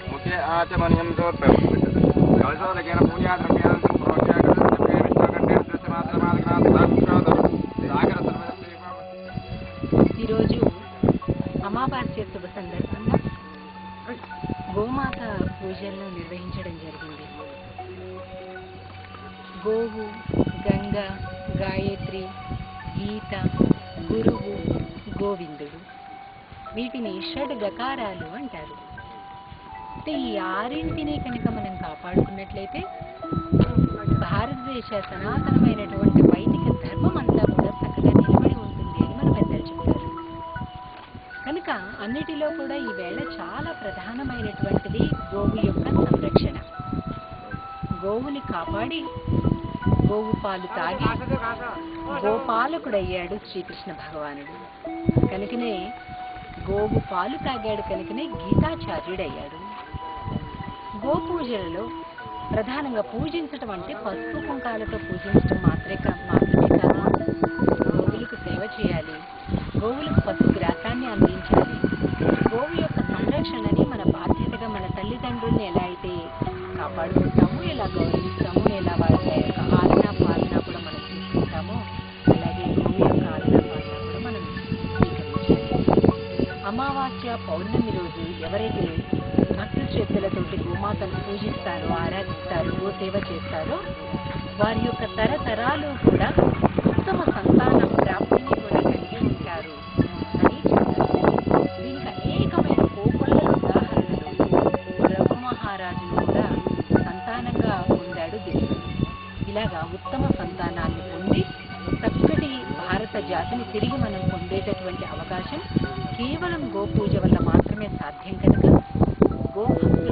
मुखे आचमनीयं ఈరోజు అమావాస్య శుభ సందర్భంగా గోమాత పూజలను నిర్వహించడం జరిగింది. గోవు, గంగ, గాయత్రి, గీత, గురువు, గోవిందుడు, వీటిని షడ్ గకారాలు అంటారు. అంటే ఈ ఆరింటిని కనుక మనం కాపాడుకున్నట్లయితే భారతదేశ సనాతనమైనటువంటి వైదిక ధర్మం అంతా కూడా చక్కగా నిలబడి ఉంటుంది అని మన పెద్దలు చెప్తారు. కనుక అన్నిటిలో కూడా ఈ వేళ చాలా ప్రధానమైనటువంటిది గోవు యొక్క సంరక్షణ. గోవుని కాపాడి గోవు పాలు తాగి గోపాలకుడయ్యాడు శ్రీకృష్ణ భగవానుడు. కనుకనే గోవు పాలు తాగాడు, కనుకనే గీతాచార్యుడయ్యాడు. గోపూజలలో ప్రధానంగా పూజించటం అంటే పసుపు కుంకాలతో పూజించడం మాత్రమే కాదు, గోవులకు సేవ చేయాలి, గోవులకు పసుపు గ్రాసాన్ని అందించాలి. గోవు యొక్క సంరక్షణని మన బాధ్యతగా మన తల్లిదండ్రుల్ని ఎలా అయితే కాపాడుకుంటామో, ఎలా గౌరవిస్తామో, ఎలా వాళ్ళ యొక్క ఆలనా పాలన కూడా మనం తీసుకుంటామో, అలాగే గోవు యొక్క ఆలనా పాలన కూడా మనం స్వీకరించాలి. అమావాస్య పౌర్ణమి రోజు ఎవరైతే భక్తి శ్రద్ధలతోటి గోమాతను పూజిస్తారో, ఆరాధిస్తారో, గోసేవ చేస్తారో వారి యొక్క తరతరాలు కూడా ఉత్తమ సంతాన ప్రాప్తిని కూడా కలిగి ఉంటారు అని చెప్తారు. దీనికి అనేకమైన కోకొల్ల ఉదాహరణలు రఘు మహారాజును కూడా సంతానంగా పొందాడు దేవుడు. ఇలాగా ఉత్తమ సంతానాన్ని పొంది చక్కటి భారత జాతిని తిరిగి మనం పొందేటటువంటి అవకాశం కేవలం గోపూజ వల్ల మాత్రమే సాధ్యం కనుక గోభక్తుల